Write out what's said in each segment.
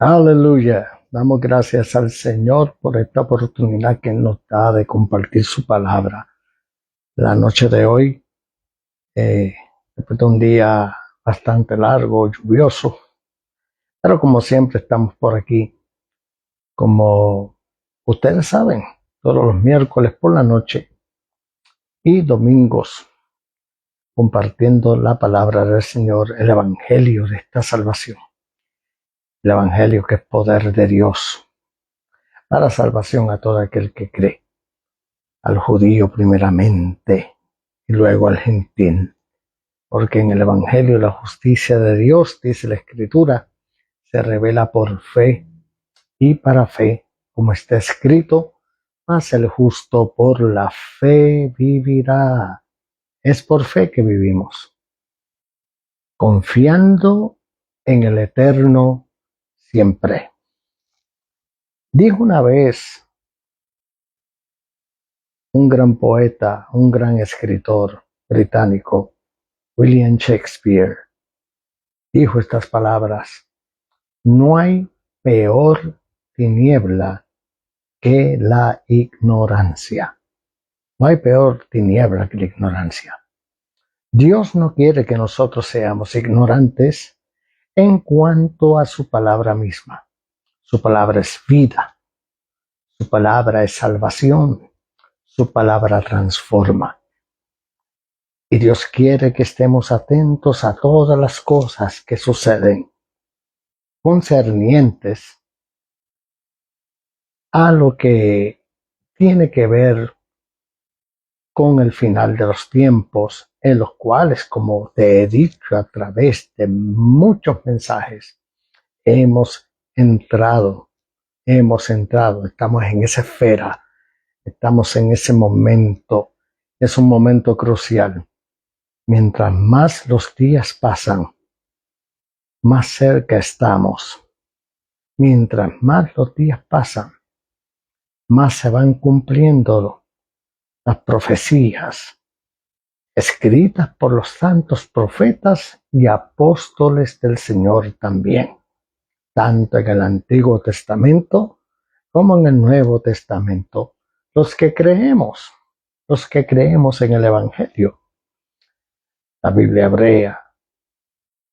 Aleluya. Damos gracias al Señor por esta oportunidad que nos da de compartir su palabra. La noche de hoy, después de un día bastante largo, lluvioso, pero como siempre estamos por aquí, como ustedes saben, todos los miércoles por la noche y domingos, compartiendo la palabra del Señor, el Evangelio de esta salvación. El Evangelio que es poder de Dios para salvación a todo aquel que cree. Al judío primeramente y luego al gentil, porque en el Evangelio la justicia de Dios, dice la Escritura, se revela por fe y para fe, como está escrito, mas el justo por la fe vivirá. Es por fe que vivimos, confiando en el Eterno siempre. Dijo una vez un gran poeta, un gran escritor británico, William Shakespeare, dijo estas palabras: no hay peor tiniebla que la ignorancia. No hay peor tiniebla que la ignorancia. Dios no quiere que nosotros seamos ignorantes en cuanto a su palabra misma. Su palabra es vida. Su palabra es salvación. Su palabra transforma. Y Dios quiere que estemos atentos a todas las cosas que suceden concernientes a lo que tiene que ver con el final de los tiempos, en los cuales, como te he dicho a través de muchos mensajes, hemos entrado, estamos en esa esfera, estamos en ese momento, es un momento crucial. Mientras más los días pasan, más cerca estamos. Mientras más los días pasan, más se van cumpliendo las profecías escritas por los santos profetas y apóstoles del Señor también, tanto en el Antiguo Testamento como en el Nuevo Testamento. Los que creemos en el Evangelio, la Biblia hebrea,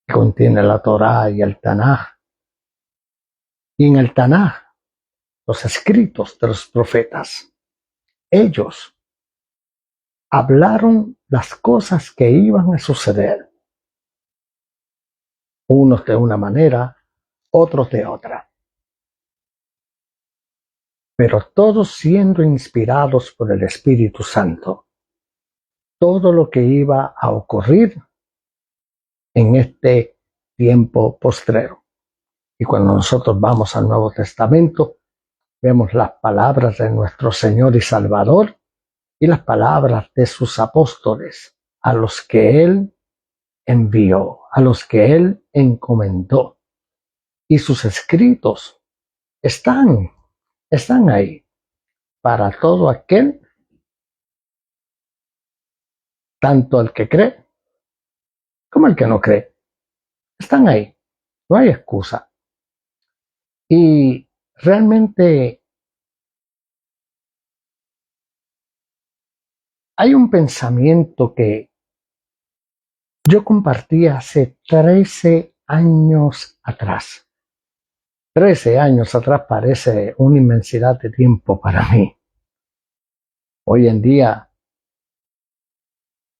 que contiene la Torá y el Tanaj, y en el Tanaj, los escritos de los profetas, ellos hablaron las cosas que iban a suceder, unos de una manera, otros de otra, pero todos siendo inspirados por el Espíritu Santo. Todo lo que iba a ocurrir en este tiempo postrero. Y cuando nosotros vamos al Nuevo Testamento, vemos las palabras de nuestro Señor y Salvador y las palabras de sus apóstoles, a los que Él envió, a los que Él encomendó. Y sus escritos están ahí para todo aquel, tanto el que cree como el que no cree. Están ahí, no hay excusa. Y realmente hay un pensamiento que yo compartí hace 13 años atrás. 13 años atrás parece una inmensidad de tiempo para mí. Hoy en día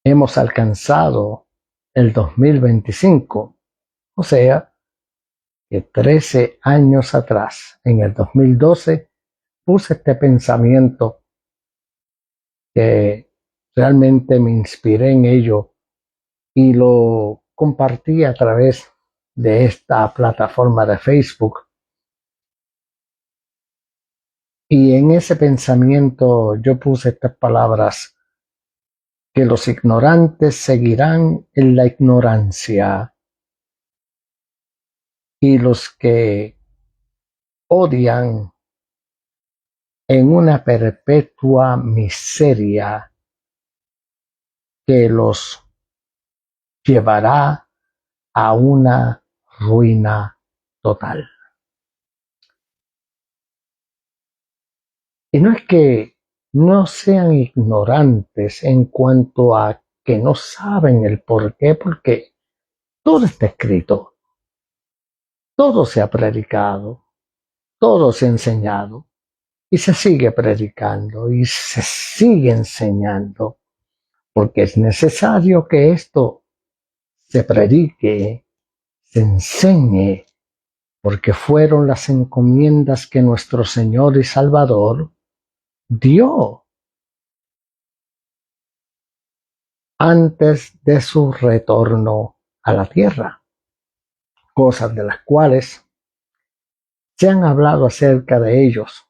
hemos alcanzado el 2025, o sea, que 13 años atrás, en el 2012, puse este pensamiento que realmente me inspiré en ello y lo compartí a través de esta plataforma de Facebook. Y en ese pensamiento yo puse estas palabras: que los ignorantes seguirán en la ignorancia y los que odian en una perpetua miseria que los llevará a una ruina total. Y no es que no sean ignorantes en cuanto a que no saben el por qué, porque todo está escrito, todo se ha predicado, todo se ha enseñado y se sigue predicando y se sigue enseñando, porque es necesario que esto se predique, se enseñe, porque fueron las encomiendas que nuestro Señor y Salvador dio antes de su retorno a la tierra, cosas de las cuales se han hablado acerca de ellos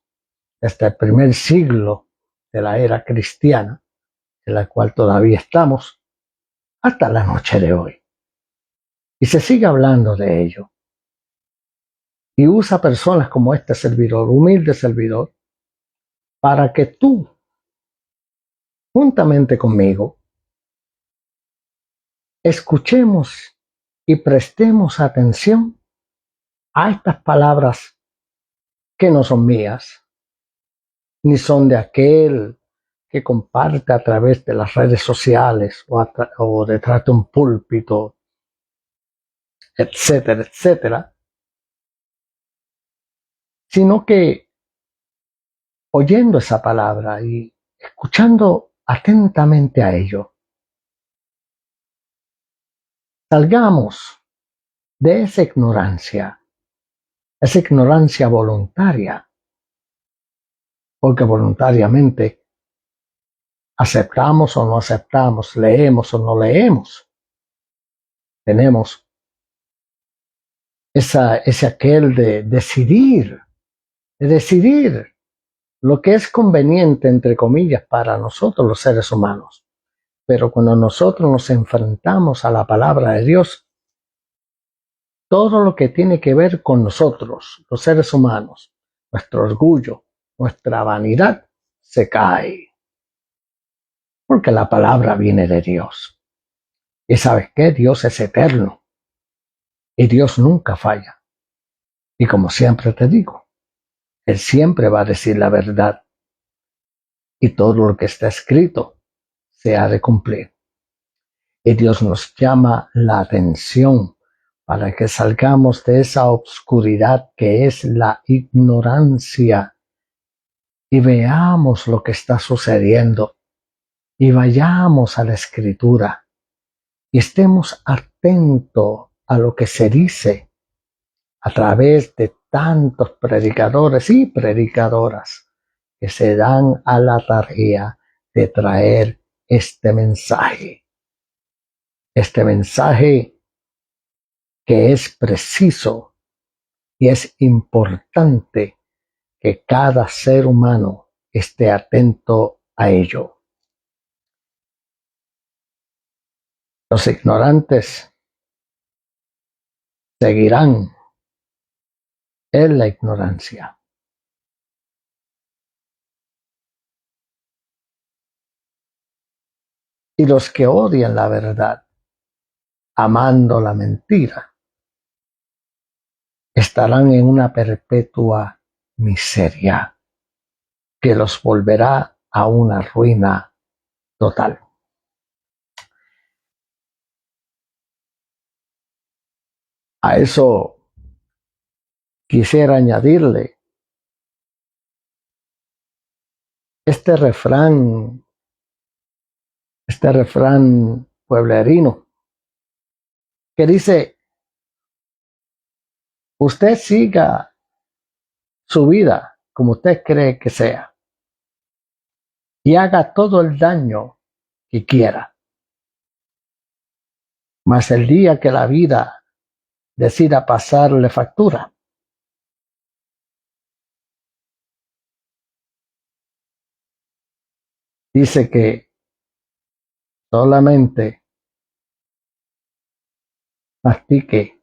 desde el primer siglo de la era cristiana, en la cual todavía estamos, hasta la noche de hoy. Y se sigue hablando de ello. Y usa personas como este servidor, humilde servidor, para que tú, juntamente conmigo, escuchemos y prestemos atención a estas palabras que no son mías, ni son de aquel que comparte a través de las redes sociales o detrás de un púlpito, etcétera, etcétera, sino que oyendo esa palabra y escuchando atentamente a ello, salgamos de esa ignorancia voluntaria, porque voluntariamente aceptamos o no aceptamos, leemos o no leemos. Tenemos ese aquel de decidir lo que es conveniente, entre comillas, para nosotros los seres humanos. Pero cuando nosotros nos enfrentamos a la palabra de Dios, todo lo que tiene que ver con nosotros, los seres humanos, nuestro orgullo, nuestra vanidad, se cae. Porque la palabra viene de Dios. Y ¿sabes qué? Dios es eterno. Y Dios nunca falla. Y como siempre te digo, Él siempre va a decir la verdad. Y todo lo que está escrito se ha de cumplir. Y Dios nos llama la atención para que salgamos de esa obscuridad que es la ignorancia y veamos lo que está sucediendo y vayamos a la Escritura y estemos atentos a lo que se dice a través de tantos predicadores y predicadoras que se dan a la tarea de traer este mensaje que es preciso y es importante que cada ser humano esté atento a ello. Los ignorantes seguirán en la ignorancia. Y los que odian la verdad, amando la mentira, estarán en una perpetua miseria que los volverá a una ruina total. A eso quisiera añadirle este refrán pueblerino que dice: usted siga su vida como usted cree que sea y haga todo el daño que quiera. Mas el día que la vida decida pasarle factura, dice que solamente mastique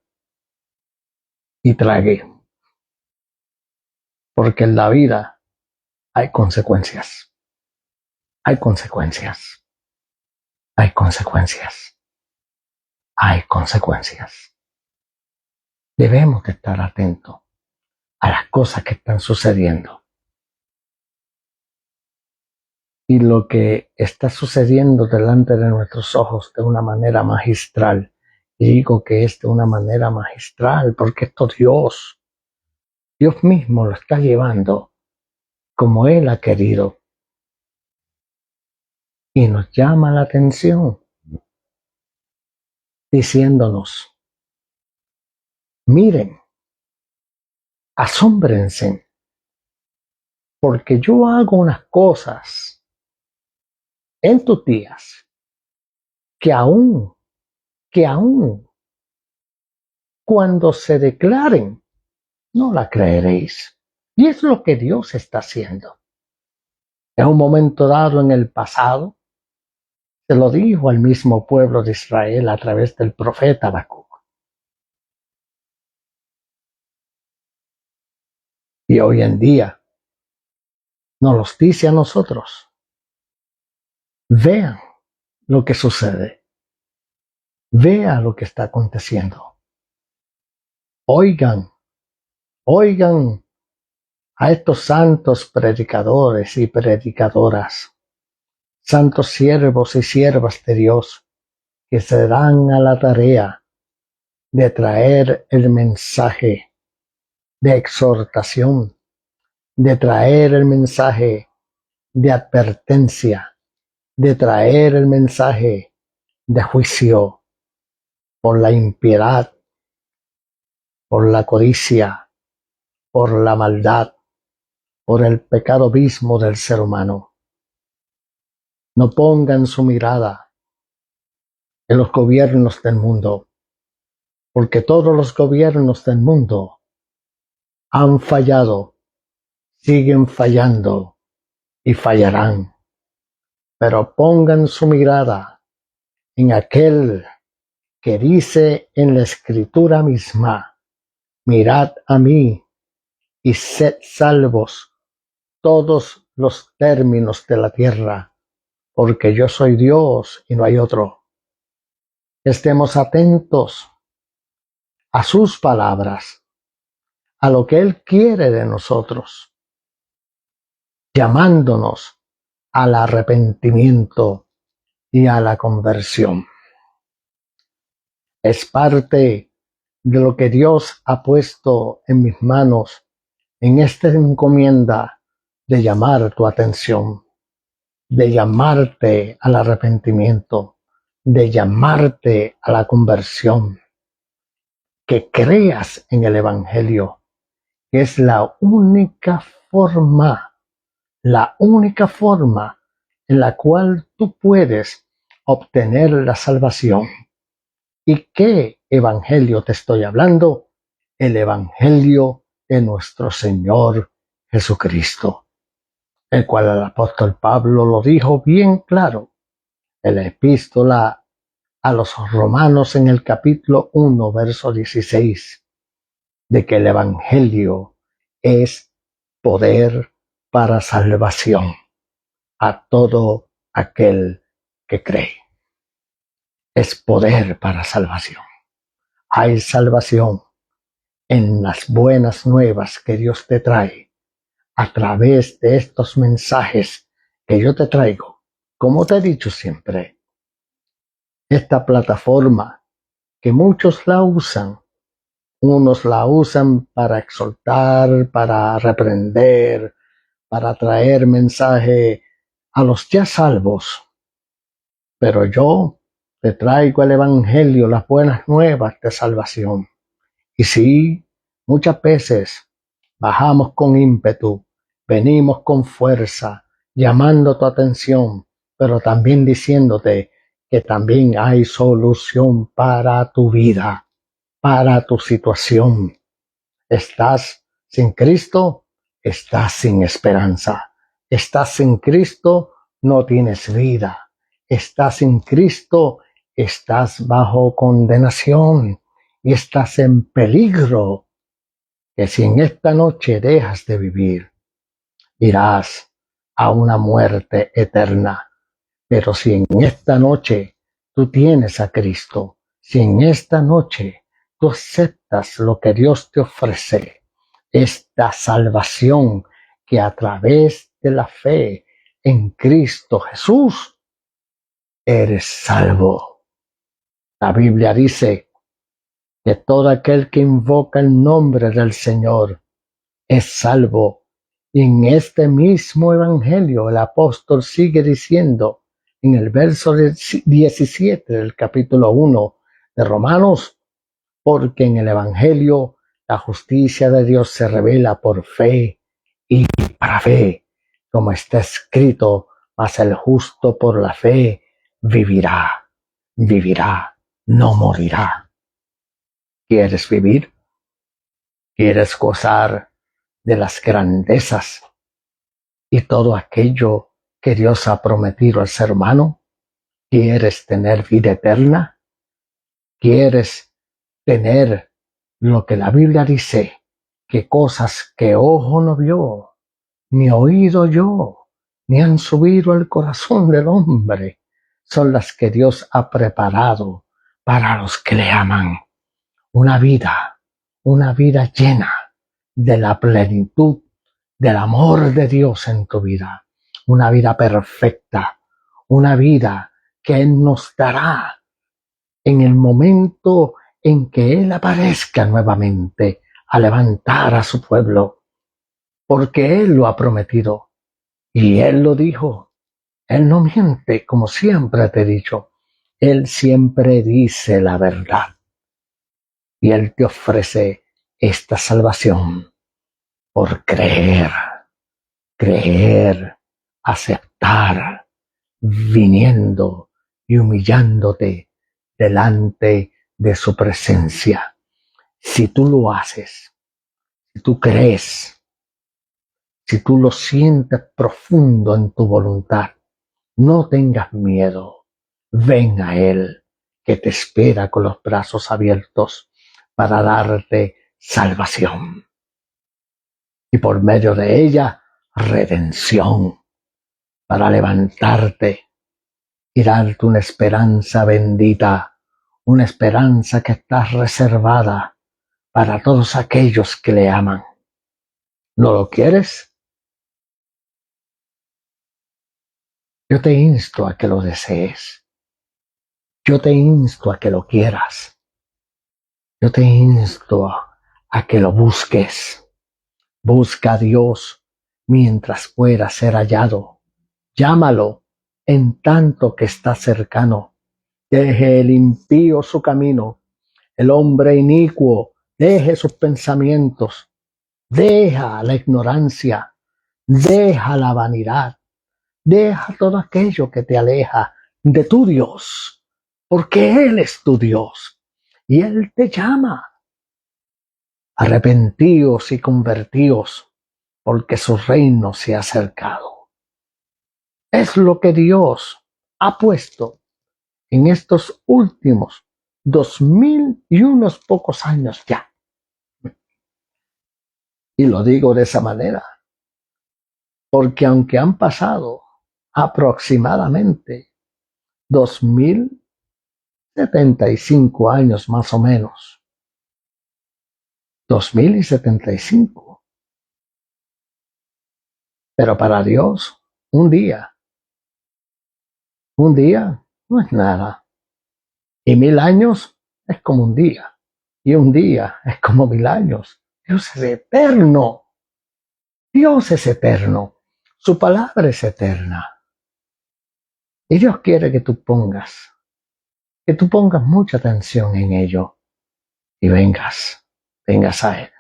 y trague, porque en la vida hay consecuencias, hay consecuencias, hay consecuencias, hay consecuencias. Debemos de estar atentos a las cosas que están sucediendo. y lo que está sucediendo delante de nuestros ojos de una manera magistral. Y digo que es de una manera magistral porque esto Dios mismo lo está llevando como Él ha querido. Y nos llama la atención diciéndonos, miren, asómbrense, porque yo hago unas cosas en tus días que aún cuando se declaren, no la creeréis. Y es lo que Dios está haciendo. En un momento dado en el pasado, se lo dijo al mismo pueblo de Israel a través del profeta Habacuc. Y hoy en día nos los dice a nosotros. Vean lo que sucede. Vean lo que está aconteciendo. Oigan a estos santos predicadores y predicadoras, santos siervos y siervas de Dios, que se dan a la tarea de traer el mensaje de exhortación, de traer el mensaje de advertencia, de traer el mensaje de juicio por la impiedad, por la codicia, por la maldad, por el pecado mismo del ser humano. No pongan su mirada en los gobiernos del mundo, porque todos los gobiernos del mundo han fallado, siguen fallando y fallarán. Pero pongan su mirada en aquel que dice en la Escritura misma, mirad a mí y sed salvos todos los términos de la tierra, porque yo soy Dios y no hay otro. Estemos atentos a sus palabras, a lo que Él quiere de nosotros, llamándonos al arrepentimiento y a la conversión. Es parte de lo que Dios ha puesto en mis manos en esta encomienda de llamar tu atención, de llamarte al arrepentimiento, de llamarte a la conversión, que creas en el Evangelio, que es la única forma en la cual tú puedes obtener la salvación. ¿Y qué evangelio te estoy hablando? El evangelio de nuestro Señor Jesucristo, el cual el apóstol Pablo lo dijo bien claro en la epístola a los Romanos en el capítulo 1, verso 16, de que el evangelio es poder para salvación a todo aquel que cree. Es poder para salvación. Hay salvación en las buenas nuevas que Dios te trae a través de estos mensajes que yo te traigo. Como te he dicho siempre, esta plataforma que muchos la usan, unos la usan para exhortar, para reprender, para traer mensaje a los ya salvos. Pero yo te traigo el evangelio, las buenas nuevas de salvación. Y sí, muchas veces bajamos con ímpetu, venimos con fuerza, llamando tu atención, pero también diciéndote que también hay solución para tu vida, para tu situación. ¿Estás sin Cristo? Estás sin esperanza. ¿Estás sin Cristo? No tienes vida. Estás sin Cristo, estás bajo condenación y estás en peligro, que si en esta noche dejas de vivir, irás a una muerte eterna. Pero si en esta noche tú tienes a Cristo, si en esta noche tú aceptas lo que Dios te ofrece, esta salvación que a través de la fe en Cristo Jesús, eres salvo. La Biblia dice que todo aquel que invoca el nombre del Señor es salvo. Y en este mismo evangelio el apóstol sigue diciendo en el verso 17 del capítulo 1 de Romanos, porque en el evangelio la justicia de Dios se revela por fe y para fe, como está escrito, mas el justo por la fe vivirá, no morirá. ¿Quieres vivir? ¿Quieres gozar de las grandezas y todo aquello que Dios ha prometido al ser humano? ¿Quieres tener vida eterna? ¿Quieres tener lo que la Biblia dice, que cosas que ojo no vio, ni oído yo, ni han subido al corazón del hombre, son las que Dios ha preparado para los que le aman? Una vida llena de la plenitud del amor de Dios en tu vida, una vida perfecta, una vida que Él nos dará en el momento en que Él aparezca nuevamente a levantar a su pueblo, porque Él lo ha prometido y Él lo dijo. Él no miente, como siempre te he dicho. Él siempre dice la verdad y Él te ofrece esta salvación por creer, aceptar, viniendo y humillándote delante de su presencia. Si tú lo haces, si tú crees, si tú lo sientes profundo en tu voluntad, no tengas miedo. Ven a Él, que te espera con los brazos abiertos para darte salvación. Y por medio de ella, redención, para levantarte y darte una esperanza bendita, una esperanza que está reservada para todos aquellos que le aman. ¿No lo quieres? Yo te insto a que lo desees. Yo te insto a que lo quieras. Yo te insto a que lo busques. Busca a Dios mientras pueda ser hallado. Llámalo en tanto que está cercano. Deje el impío su camino, el hombre inicuo deje sus pensamientos, deja la ignorancia, deja la vanidad, deja todo aquello que te aleja de tu Dios, porque Él es tu Dios y Él te llama. Arrepentíos y convertíos, porque su reino se ha acercado. Es lo que Dios ha puesto en estos últimos 2000 y unos pocos años ya. Y lo digo de esa manera, porque aunque han pasado aproximadamente 2075 años más o menos, 2075, pero para Dios un día no es nada, y 1000 años es como un día, y un día es como 1000 años. Dios es eterno. Dios es eterno. Su palabra es eterna. Y Dios quiere que tú pongas mucha atención en ello y vengas a Él,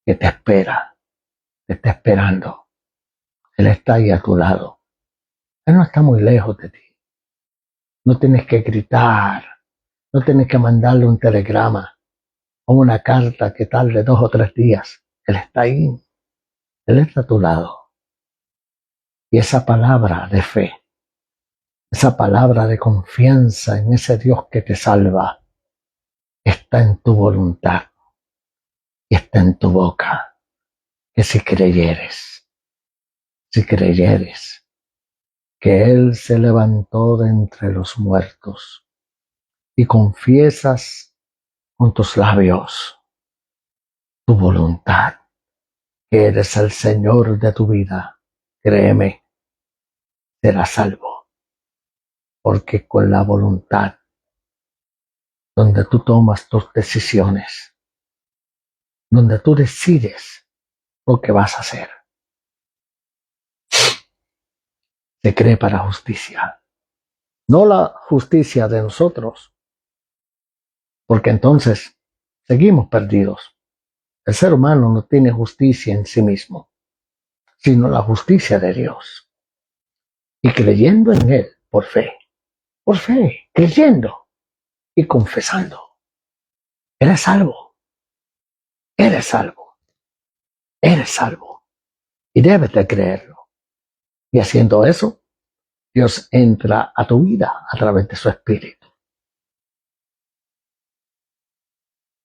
que te espera, te está esperando. Él está ahí a tu lado. Él no está muy lejos de ti. No tienes que gritar, no tienes que mandarle un telegrama o una carta que tarde 2 o 3 días. Él está ahí. Él está a tu lado. Y esa palabra de fe, esa palabra de confianza en ese Dios que te salva, está en tu voluntad y está en tu boca. Que si creyeres que Él se levantó de entre los muertos y confiesas con tus labios tu voluntad, que eres el Señor de tu vida, créeme serás salvo. Porque con la voluntad, donde tú tomas tus decisiones, donde tú decides lo que vas a hacer, se cree para justicia. No la justicia de nosotros, porque entonces seguimos perdidos. El ser humano no tiene justicia en sí mismo, sino la justicia de Dios. Y creyendo en Él por fe, creyendo y confesando, eres salvo, eres salvo, eres salvo. Y debes de creerlo. Y haciendo eso, Dios entra a tu vida a través de su Espíritu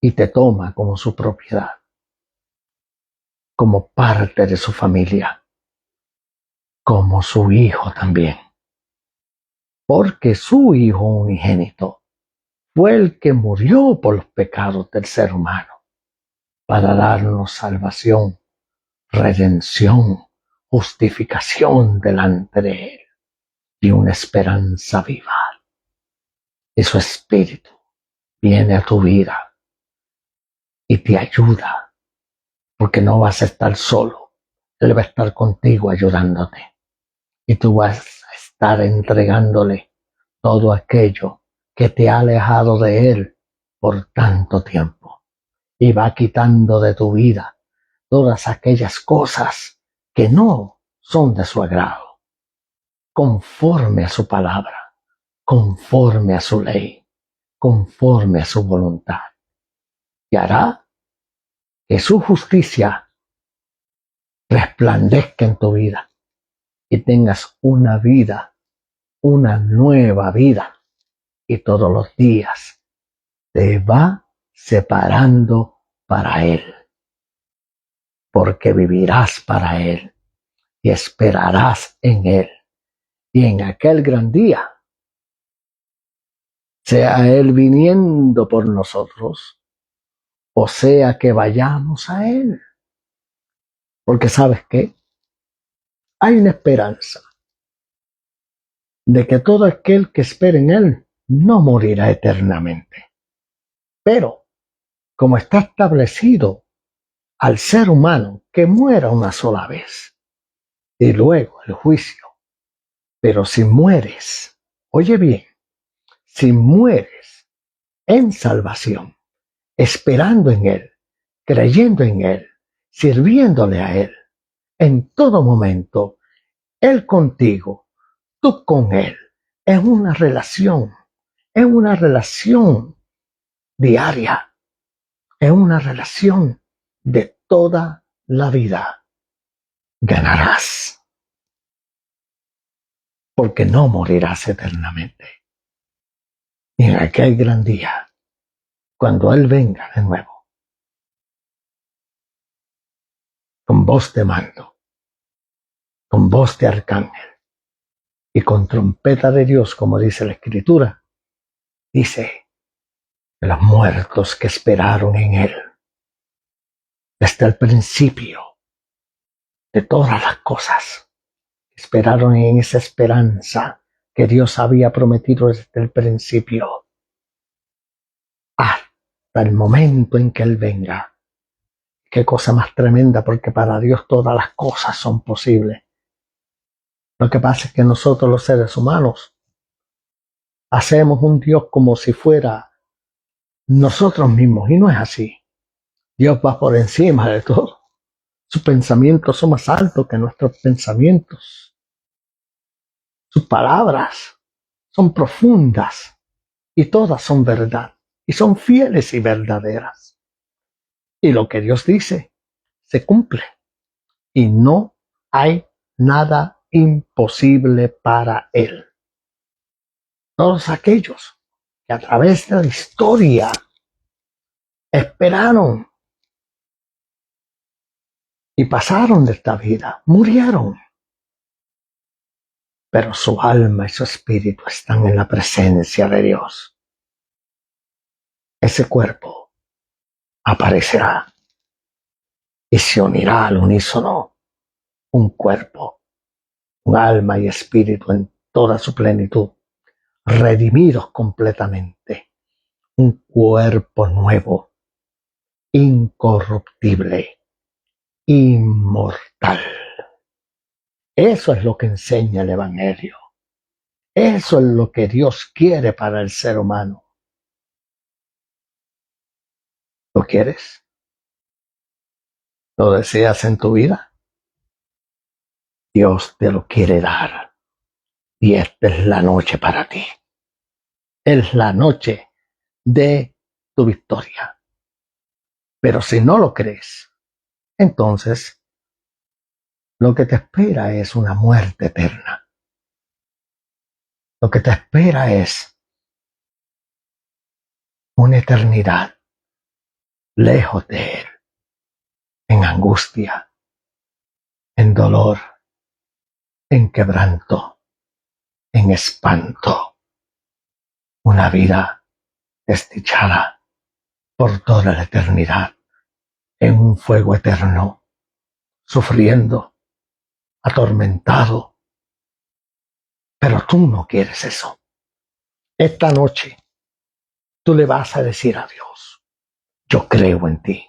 y te toma como su propiedad, como parte de su familia, como su hijo también. Porque su Hijo unigénito fue el que murió por los pecados del ser humano para darnos salvación, redención, justificación delante de Él y una esperanza viva. Y su Espíritu viene a tu vida y te ayuda, porque no vas a estar solo. Él va a estar contigo ayudándote. Y tú vas a estar entregándole todo aquello que te ha alejado de Él por tanto tiempo. Y va quitando de tu vida todas aquellas cosas que no son de su agrado, conforme a su palabra, conforme a su ley, conforme a su voluntad. Y hará que su justicia resplandezca en tu vida y tengas una vida, una nueva vida. Y todos los días te va separando para Él, porque vivirás para Él y esperarás en Él. Y en aquel gran día, sea Él viniendo por nosotros, o sea que vayamos a Él. Porque ¿sabes qué? Hay una esperanza de que todo aquel que espere en Él no morirá eternamente. Pero, como está establecido al ser humano que muera una sola vez y luego el juicio, pero si mueres, oye bien, si mueres en salvación, esperando en Él, creyendo en Él, sirviéndole a Él, en todo momento, Él contigo, tú con Él, es una relación diaria, es una relación de toda la vida. Ganarás, porque no morirás eternamente. Y en aquel gran día, cuando Él venga de nuevo, con voz de mando, con voz de arcángel y con trompeta de Dios, como dice la Escritura, dice que los muertos que esperaron en Él desde el principio de todas las cosas, esperaron en esa esperanza que Dios había prometido desde el principio, hasta el momento en que Él venga. Qué cosa más tremenda, porque para Dios todas las cosas son posibles. Lo que pasa es que nosotros los seres humanos hacemos un Dios como si fuera nosotros mismos, y no es así. Dios va por encima de todo. Sus pensamientos son más altos que nuestros pensamientos. Sus palabras son profundas y todas son verdad y son fieles y verdaderas. Y lo que Dios dice se cumple y no hay nada imposible para Él. Todos aquellos que a través de la historia esperaron y pasaron de esta vida, murieron, pero su alma y su espíritu están en la presencia de Dios. Ese cuerpo aparecerá y se unirá al unísono, un cuerpo, un alma y espíritu en toda su plenitud, redimidos completamente, un cuerpo nuevo, incorruptible, inmortal. Eso es lo que enseña el Evangelio. Eso es lo que Dios quiere para el ser humano. ¿Lo quieres? ¿Lo deseas en tu vida? Dios te lo quiere dar. Y esta es la noche para ti. Es la noche de tu victoria. Pero si no lo crees, entonces lo que te espera es una muerte eterna. Lo que te espera es una eternidad lejos de Él, en angustia, en dolor, en quebranto, en espanto. Una vida desdichada por toda la eternidad, en un fuego eterno, sufriendo, atormentado. Pero tú no quieres eso. Esta noche tú le vas a decir a Dios: yo creo en ti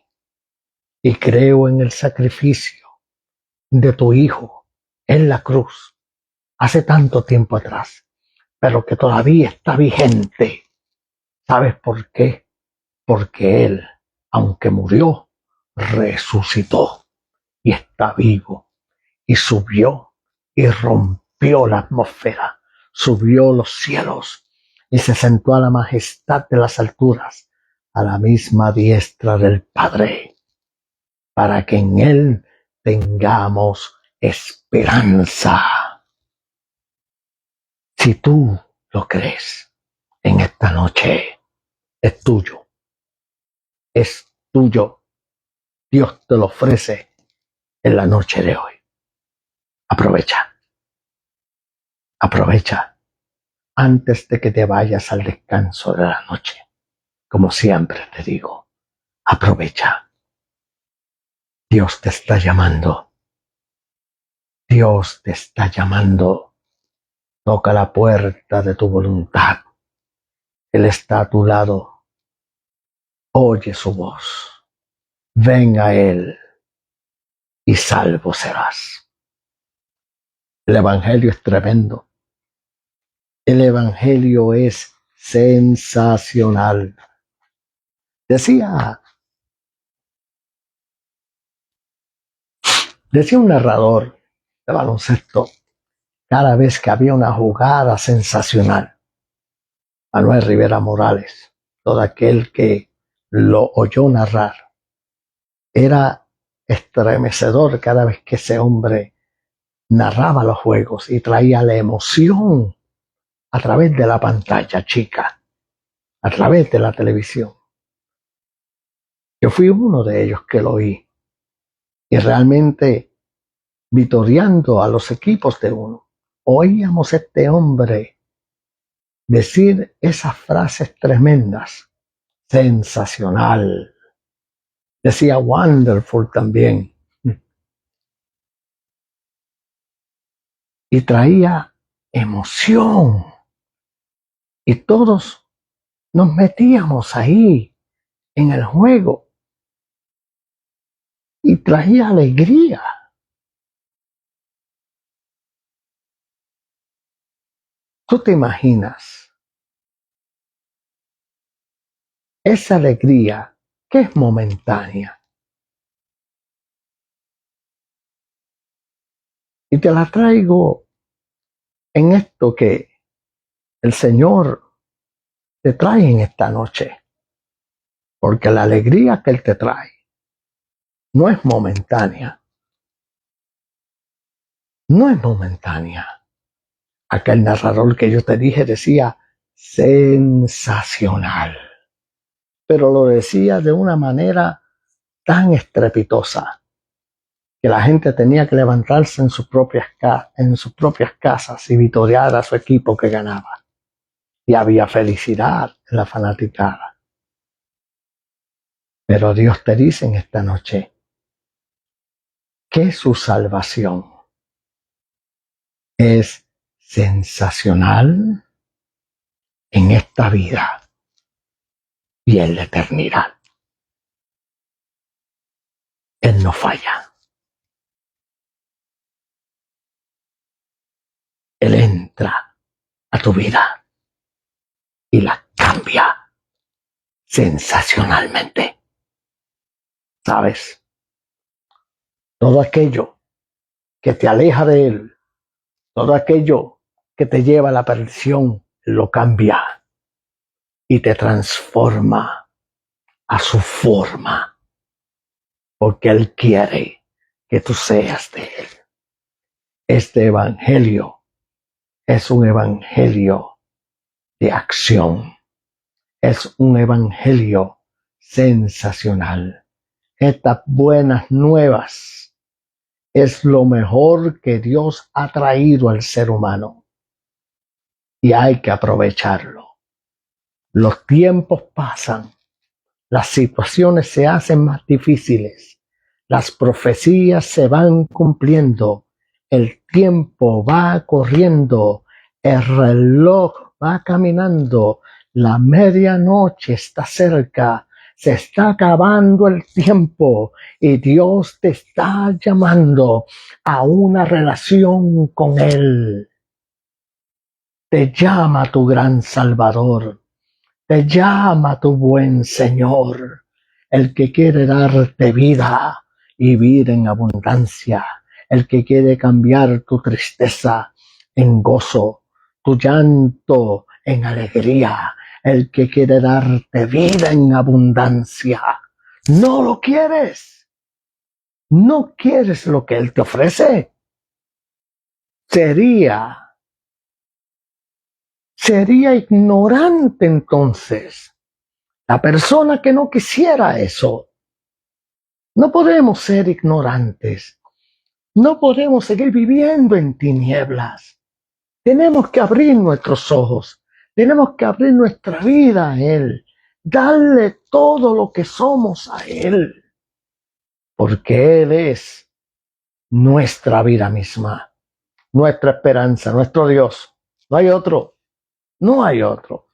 y creo en el sacrificio de tu Hijo en la cruz hace tanto tiempo atrás, pero que todavía está vigente. ¿Sabes por qué? Porque Él, aunque murió, resucitó y está vivo y subió y rompió la atmósfera, subió los cielos y se sentó a la majestad de las alturas, a la misma diestra del Padre, para que en Él tengamos esperanza. Si tú lo crees, en esta noche es tuyo, es tuyo. Dios te lo ofrece en la noche de hoy. Aprovecha, aprovecha antes de que te vayas al descanso de la noche. Como siempre te digo, aprovecha. Dios te está llamando. Dios te está llamando. Toca la puerta de tu voluntad. Él está a tu lado. Oye su voz. Ven a Él y salvo serás. El Evangelio es tremendo. El Evangelio es sensacional. Decía un narrador de baloncesto, cada vez que había una jugada sensacional, Manuel Rivera Morales, todo aquel que lo oyó narrar, era estremecedor cada vez que ese hombre narraba los juegos y traía la emoción a través de la pantalla chica, a través de la televisión. Yo fui uno de ellos que lo oí y realmente vitoreando a los equipos de uno, oíamos a este hombre decir esas frases tremendas. Sensacional. Decía wonderful también. Y traía emoción. Y todos nos metíamos ahí en el juego. Y traía alegría. ¿Tú te imaginas esa alegría que es momentánea? Y te la traigo en esto que el Señor te trae en esta noche. Porque la alegría que Él te trae no es momentánea. No es momentánea. Aquel narrador que yo te dije decía sensacional. Pero lo decía de una manera tan estrepitosa que la gente tenía que levantarse en sus propias casas y vitorear a su equipo que ganaba. Y había felicidad en la fanaticada. Pero Dios te dice en esta noche que su salvación es sensacional en esta vida y en la eternidad. Él no falla. Él entra a tu vida y la cambia sensacionalmente. ¿Sabes? Todo aquello que te aleja de Él, todo aquello que te lleva a la perdición, lo cambia y te transforma a su forma, porque Él quiere que tú seas de Él. Este evangelio es un evangelio de acción, es un evangelio sensacional. Estas buenas nuevas es lo mejor que Dios ha traído al ser humano y hay que aprovecharlo. Los tiempos pasan, las situaciones se hacen más difíciles, las profecías se van cumpliendo, el tiempo va corriendo, el reloj va caminando, la medianoche está cerca, se está acabando el tiempo y Dios te está llamando a una relación con Él. Te llama tu gran Salvador, te llama tu buen Señor, el que quiere darte vida y vida en abundancia, el que quiere cambiar tu tristeza en gozo, tu llanto en alegría, el que quiere darte vida en abundancia. No lo quieres, no quieres lo que Él te ofrece. Sería ignorante entonces la persona que no quisiera eso. No podemos ser ignorantes. No podemos seguir viviendo en tinieblas. Tenemos que abrir nuestros ojos. Tenemos que abrir nuestra vida a Él. Darle todo lo que somos a Él. Porque Él es nuestra vida misma. Nuestra esperanza, nuestro Dios. No hay otro. No hay otro.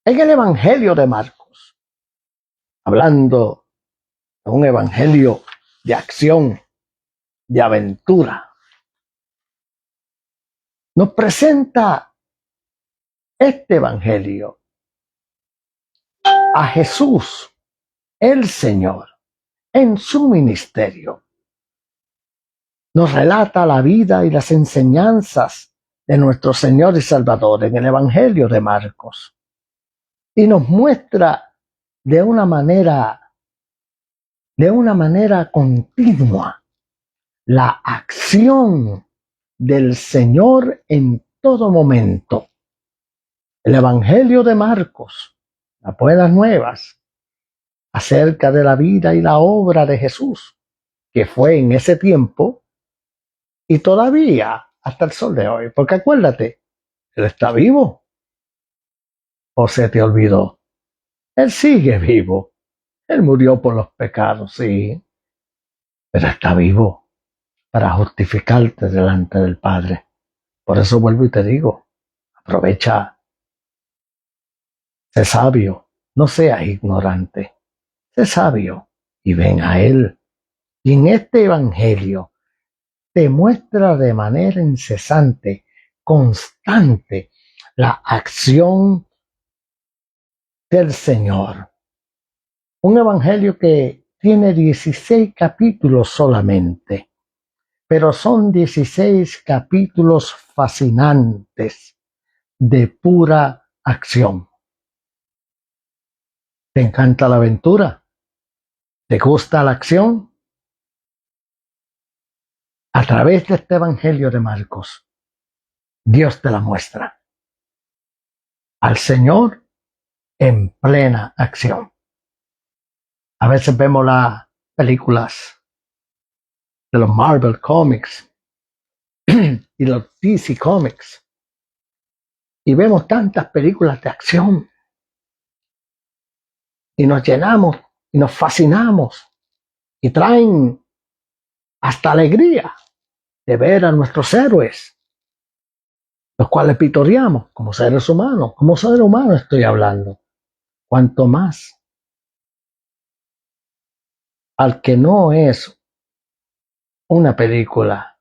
En el Evangelio de Marcos, hablando de un evangelio de acción, de aventura, nos presenta este evangelio a Jesús, el Señor, en su ministerio. Nos relata la vida y las enseñanzas de nuestro Señor y Salvador en el Evangelio de Marcos. Y nos muestra de una manera continua la acción del Señor en todo momento. El Evangelio de Marcos, las buenas nuevas acerca de la vida y la obra de Jesús, que fue en ese tiempo y todavía hasta el sol de hoy. Porque acuérdate, Él está vivo. ¿O se te olvidó? Él sigue vivo. Él murió por los pecados, sí, pero está vivo para justificarte delante del Padre. Por eso vuelvo y te digo, aprovecha, sé sabio, no seas ignorante, sé sabio y ven a Él. Y en este evangelio te muestra de manera incesante, constante, la acción del Señor. Un evangelio que tiene 16 capítulos solamente, pero son 16 capítulos fascinantes de pura acción. ¿Te encanta la aventura? ¿Te gusta la acción? A través de este evangelio de Marcos, Dios te la muestra. Al Señor en plena acción. A veces vemos las películas de los Marvel Comics y los DC Comics y vemos tantas películas de acción y nos llenamos y nos fascinamos y traen hasta alegría. de ver a nuestros héroes, los cuales pitorreamos como seres humanos. Como ser humano estoy hablando. Cuanto más al que no es una película,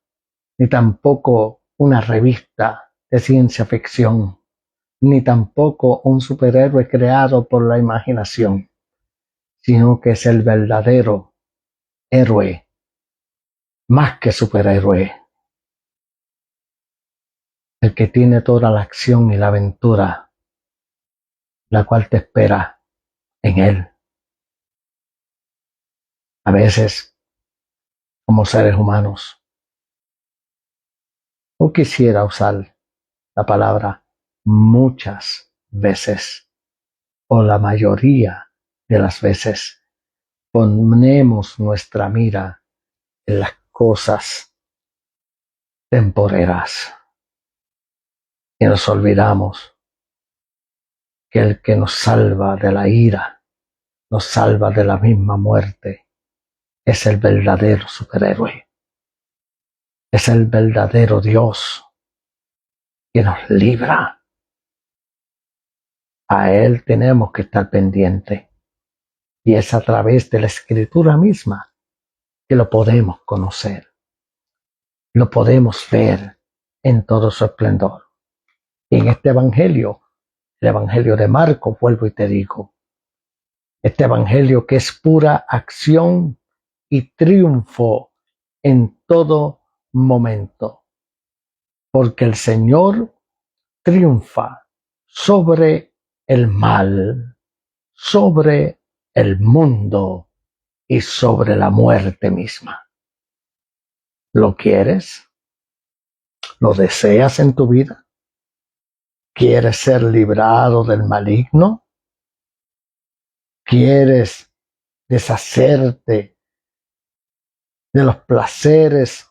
ni tampoco una revista de ciencia ficción, ni tampoco un superhéroe creado por la imaginación, sino que es el verdadero héroe, más que superhéroe, el que tiene toda la acción y la aventura, la cual te espera en él. A veces, como seres humanos, no quisiera usar la palabra muchas veces, o la mayoría de las veces, ponemos nuestra mira en las cosas temporeras y nos olvidamos que el que nos salva de la ira, nos salva de la misma muerte, es el verdadero superhéroe, es el verdadero Dios que nos libra. A Él tenemos que estar pendientes y es a través de la Escritura misma que lo podemos conocer, lo podemos ver en todo su esplendor. Y en este Evangelio, el Evangelio de Marcos, vuelvo y te digo, este Evangelio que es pura acción y triunfo en todo momento, porque el Señor triunfa sobre el mal, sobre el mundo y sobre la muerte misma. ¿Lo quieres? ¿Lo deseas en tu vida? ¿Quieres ser librado del maligno? ¿Quieres deshacerte de los placeres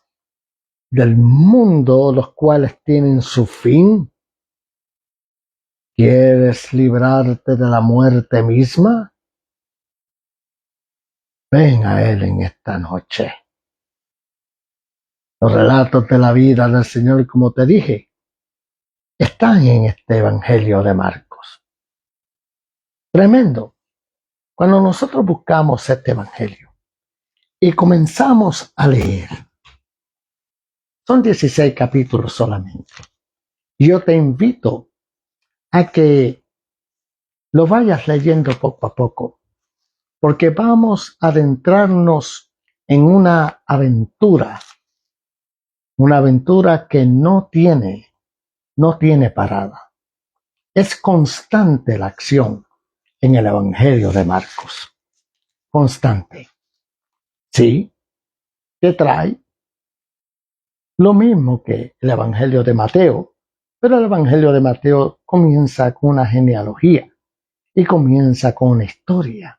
del mundo, los cuales tienen su fin? ¿Quieres librarte de la muerte misma? Ven a Él en esta noche. Los relatos de la vida del Señor, como te dije, están en este Evangelio de Marcos. Tremendo. Cuando nosotros buscamos este Evangelio y comenzamos a leer, son 16 capítulos solamente. Yo te invito a que lo vayas leyendo poco a poco, porque vamos a adentrarnos en una aventura que no tiene parada. Es constante la acción en el Evangelio de Marcos. Constante. Sí, que trae lo mismo que el Evangelio de Mateo, pero el Evangelio de Mateo comienza con una genealogía y comienza con una historia.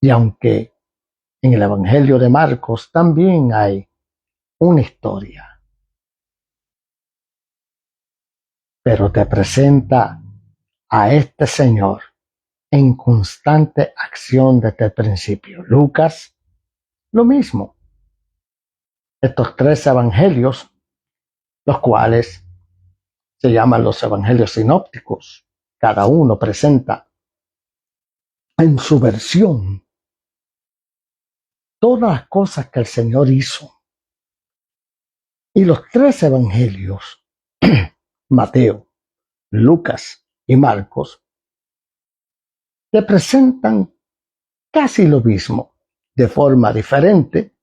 Y aunque en el Evangelio de Marcos también hay una historia, pero te presenta a este Señor en constante acción desde el principio. Lucas, lo mismo. Estos 3 evangelios, los cuales se llaman los evangelios sinópticos, cada uno presenta en su versión todas las cosas que el Señor hizo. Y los 3 evangelios, Mateo, Lucas y Marcos, te presentan casi lo mismo, de forma diferente,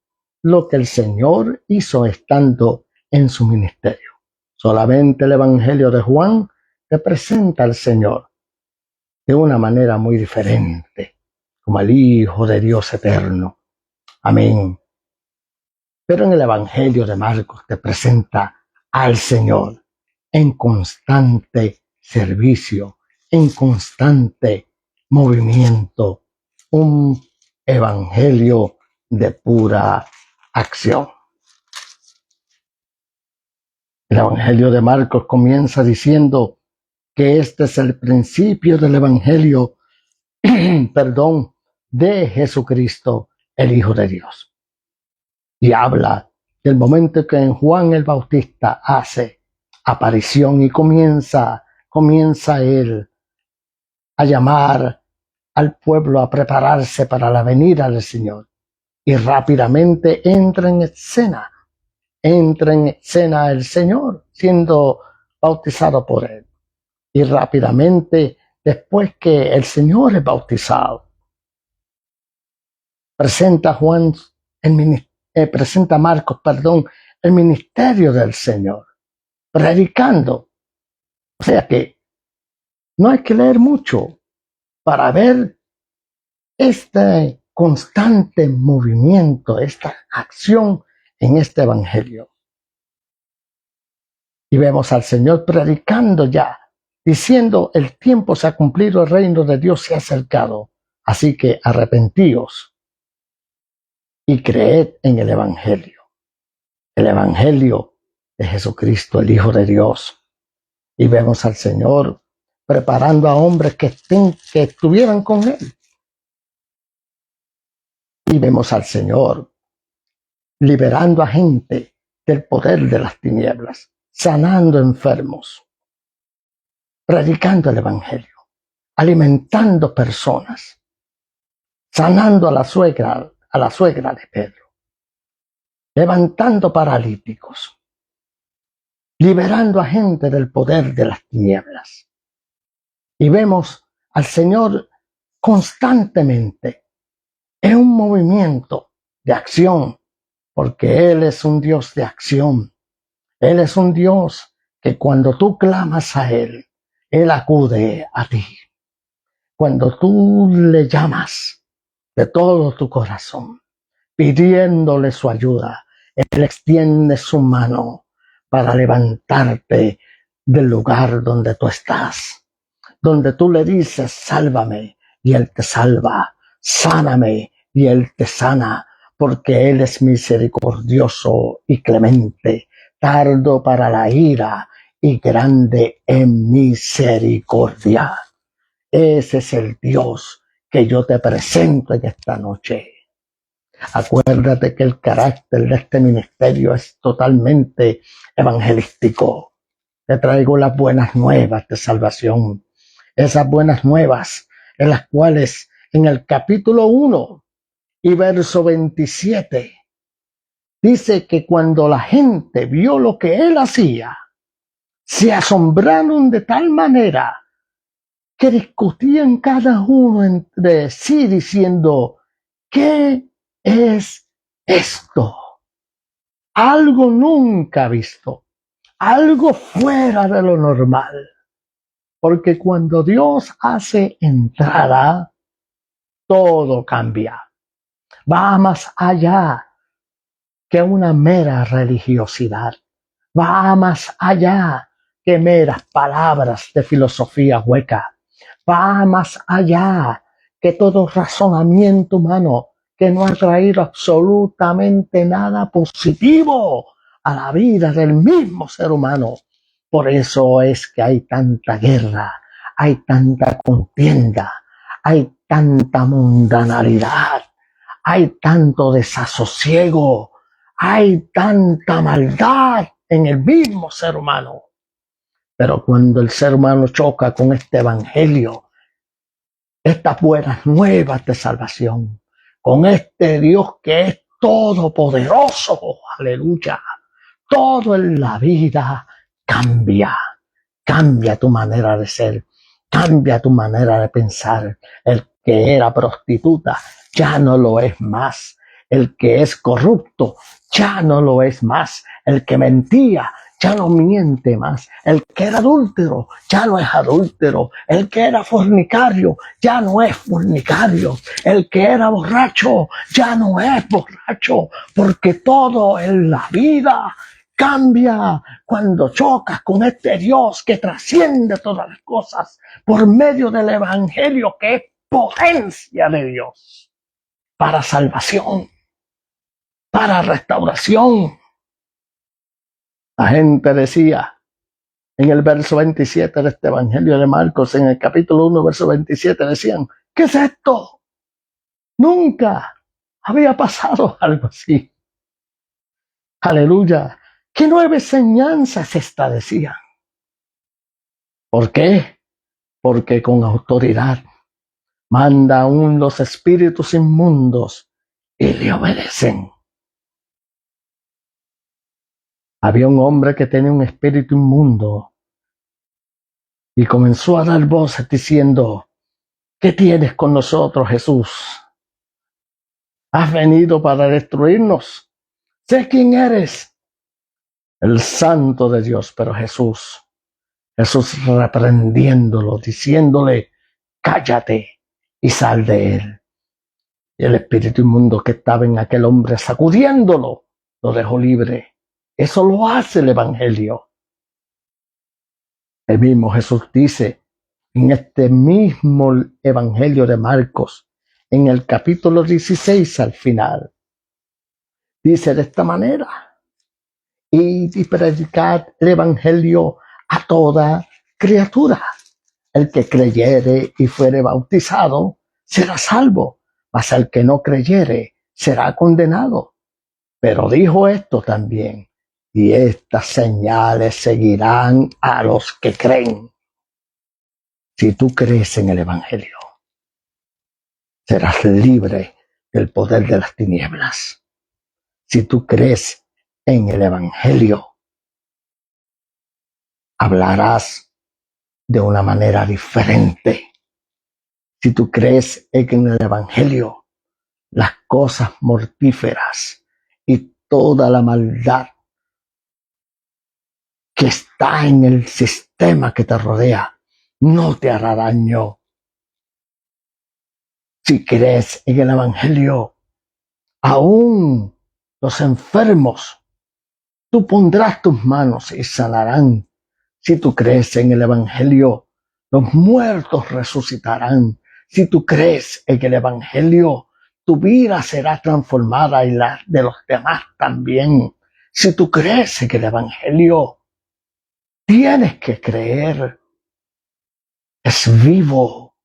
lo que el Señor hizo estando en su ministerio. Solamente el Evangelio de Juan te presenta al Señor de una manera muy diferente, como el Hijo de Dios eterno. Amén. Pero en el Evangelio de Marcos te presenta al Señor en constante servicio, en constante movimiento, un evangelio de pura acción. El Evangelio de Marcos comienza diciendo que este es el principio del Evangelio, de Jesucristo, el Hijo de Dios. y habla del momento que en Juan el Bautista hace aparición y comienza él a llamar al pueblo a prepararse para la venida del Señor. Y rápidamente entra en escena el Señor siendo bautizado por él. Y rápidamente, después que el Señor es bautizado, presenta Marcos, el ministerio del Señor, predicando. O sea que no hay que leer mucho para ver este constante movimiento, esta acción en este evangelio. Y vemos al Señor predicando ya, diciendo: el tiempo se ha cumplido, el reino de Dios se ha acercado, así que arrepentíos y creed en el evangelio de Jesucristo, el Hijo de Dios. Y vemos al Señor preparando a hombres que estuvieran con él. Y vemos al Señor liberando a gente del poder de las tinieblas, sanando enfermos, predicando el evangelio, alimentando personas, sanando a la suegra de Pedro, levantando paralíticos, liberando a gente del poder de las tinieblas. Y vemos al Señor constantemente en un movimiento de acción, porque Él es un Dios de acción. Él es un Dios que cuando tú clamas a Él, Él acude a ti. Cuando tú le llamas de todo tu corazón, pidiéndole su ayuda, Él extiende su mano para levantarte del lugar donde tú estás, donde tú le dices: sálvame, y Él te salva, sáname, y Él te sana, porque Él es misericordioso y clemente, tardo para la ira y grande en misericordia. Ese es el Dios que yo te presento en esta noche. Acuérdate que el carácter de este ministerio es totalmente evangelístico. Te traigo las buenas nuevas de salvación. Esas buenas nuevas en las cuales en el capítulo 1 y verso 27 dice que cuando la gente vio lo que él hacía, se asombraron de tal manera que discutían cada uno entre sí diciendo: ¿qué es esto? Algo nunca visto, algo fuera de lo normal. Porque cuando Dios hace entrada, todo cambia. Va más allá que una mera religiosidad. Va más allá que meras palabras de filosofía hueca. Va más allá que todo razonamiento humano que no ha traído absolutamente nada positivo a la vida del mismo ser humano. Por eso es que hay tanta guerra, hay tanta contienda, hay tanta mundanalidad, hay tanto desasosiego, hay tanta maldad en el mismo ser humano. Pero cuando el ser humano choca con este evangelio, estas buenas nuevas de salvación, con este Dios que es todopoderoso, aleluya, todo en la vida cambia. Cambia tu manera de ser, cambia tu manera de pensar. El que era prostituta ya no lo es más. El que es corrupto ya no lo es más. El que mentía ya no miente más. El que era adúltero ya no es adúltero. El que era fornicario ya no es fornicario. El que era borracho ya no es borracho, porque todo en la vida cambia cuando chocas con este Dios que trasciende todas las cosas por medio del evangelio, que es potencia de Dios para salvación, para restauración. La gente decía en el verso 27 de este evangelio de Marcos, en el capítulo 1, verso 27, decían: ¿qué es esto? Nunca había pasado algo así. Aleluya. ¿Qué nueva enseñanzas establecían? ¿Por qué? Porque con autoridad manda aún los espíritus inmundos y le obedecen. Había un hombre que tenía un espíritu inmundo y comenzó a dar voces diciendo: ¿qué tienes con nosotros, Jesús? ¿Has venido para destruirnos? Sé quién eres, el Santo de Dios. Pero Jesús reprendiéndolo, diciéndole: cállate y sal de él. Y el espíritu inmundo que estaba en aquel hombre, sacudiéndolo, lo dejó libre. Eso lo hace el Evangelio. El mismo Jesús dice en este mismo Evangelio de Marcos, en el capítulo 16 al final, dice de esta manera: y predicad el Evangelio a toda criatura. El que creyere y fuere bautizado será salvo, mas el que no creyere será condenado. Pero dijo esto también: y estas señales seguirán a los que creen. Si tú crees en el Evangelio, serás libre del poder de las tinieblas. Si tú crees en el Evangelio, hablarás de una manera diferente. Si tú crees en el Evangelio, las cosas mortíferas y toda la maldad que está en el sistema que te rodea no te hará daño. Si crees en el Evangelio, aún los enfermos, tú pondrás tus manos y sanarán. Si tú crees en el Evangelio, los muertos resucitarán. Si tú crees en el Evangelio, tu vida será transformada y la de los demás también. Si tú crees en el Evangelio, tienes que creer. Es vivo,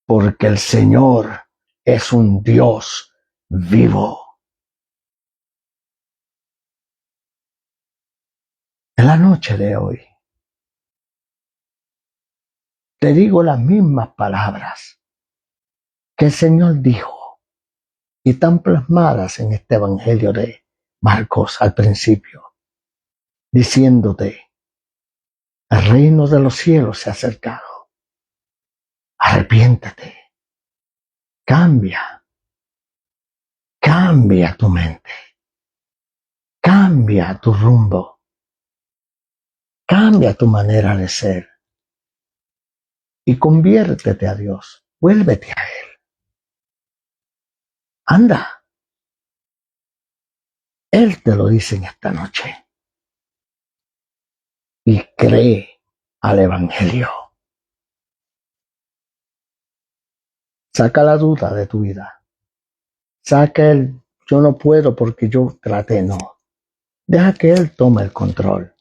porque el Señor es un Dios vivo. En la noche de hoy, te digo las mismas palabras que el Señor dijo y están plasmadas en este Evangelio de Marcos al principio, diciéndote: el reino de los cielos se ha acercado. Arrepiéntete. Cambia tu mente. Cambia tu rumbo. Cambia tu manera de ser. Y conviértete a Dios. Vuélvete a Él. Anda. Él te lo dice en esta noche. Y cree al Evangelio. Saca la duda de tu vida. Saca el yo no puedo porque yo traté, no. Deja que Él tome el control.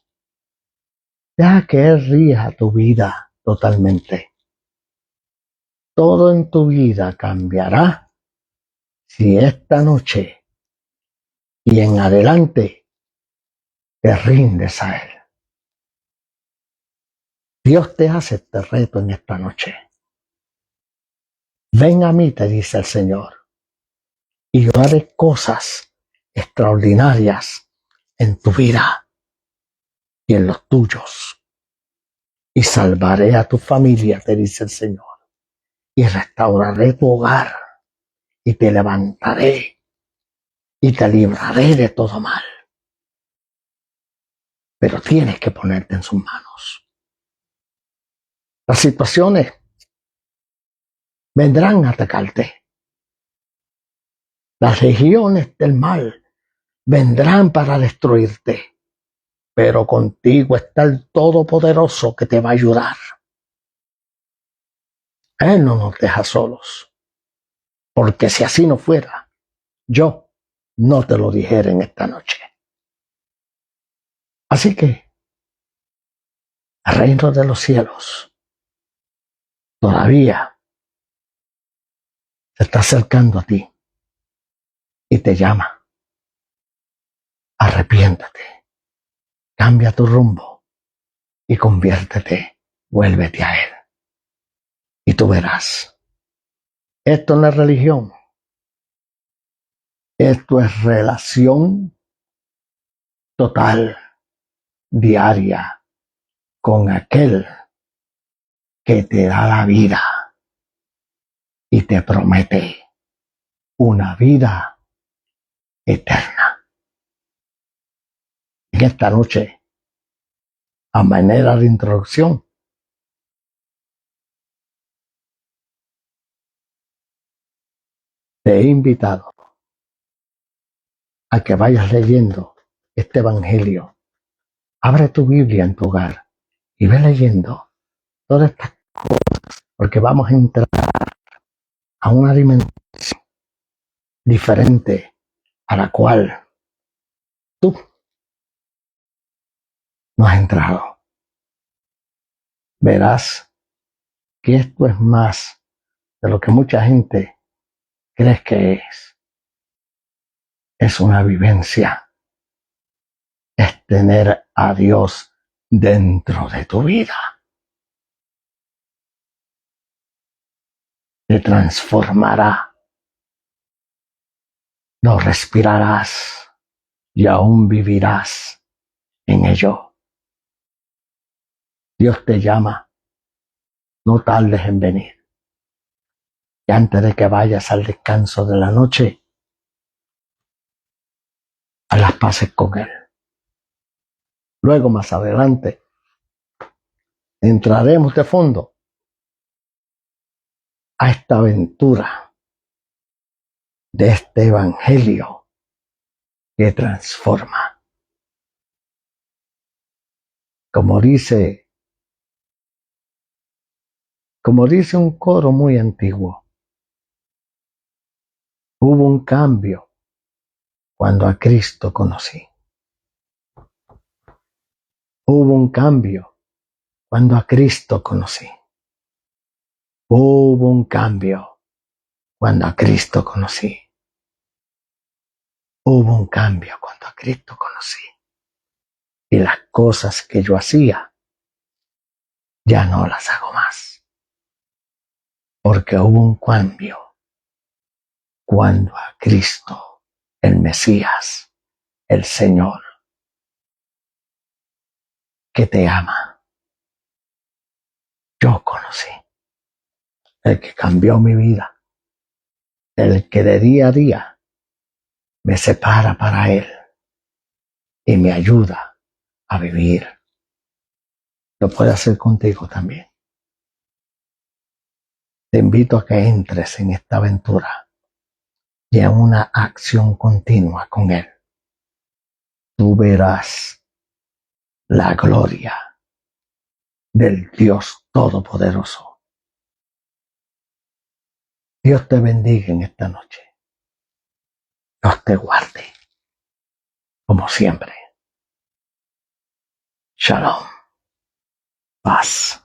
Deja que Él rija tu vida totalmente. Todo en tu vida cambiará si esta noche y en adelante te rindes a Él. Dios te hace este reto en esta noche. Ven a mí, te dice el Señor, y yo haré cosas extraordinarias en tu vida y en los tuyos. Y salvaré a tu familia, te dice el Señor, y restauraré tu hogar, y te levantaré, y te libraré de todo mal. Pero tienes que ponerte en sus manos. Las situaciones vendrán a atacarte. Las legiones del mal vendrán para destruirte. Pero contigo está el Todopoderoso que te va a ayudar. Él no nos deja solos. Porque si así no fuera, yo no te lo dijera en esta noche. Así que el reino de los cielos todavía se está acercando a ti y te llama. arrepiéntete, cambia tu rumbo y conviértete, vuélvete a Él. Y tú verás, esto no es religión, esto es relación total, diaria, con aquel que te da la vida y te promete una vida eterna. En esta noche, a manera de introducción, te he invitado a que vayas leyendo este Evangelio. Abre tu Biblia en tu hogar y ve leyendo todas estas cosas, porque vamos a entrar a una dimensión diferente a la cual tú no has entrado. Verás que esto es más de lo que mucha gente cree que es. Es una vivencia, es tener a Dios dentro de tu vida. Te transformará, lo respirarás y aún vivirás en ello. Dios te llama, no tardes en venir. Y antes de que vayas al descanso de la noche, haz las paces con Él. Luego, más adelante, entraremos de fondo a esta aventura de este Evangelio que transforma. Como dice un coro muy antiguo, hubo un cambio cuando a Cristo conocí. Hubo un cambio cuando a Cristo conocí. Hubo un cambio cuando a Cristo conocí. Hubo un cambio cuando a Cristo conocí. Y las cosas que yo hacía, ya no las hago más. Porque hubo un cambio cuando a Cristo, el Mesías, el Señor, que te ama, yo conocí. El que cambió mi vida, el que de día a día me separa para Él y me ayuda a vivir. Lo puede hacer contigo también. Te invito a que entres en esta aventura y en una acción continua con Él. Tú verás la gloria del Dios Todopoderoso. Dios te bendiga en esta noche. Dios te guarde, como siempre. Shalom. Paz.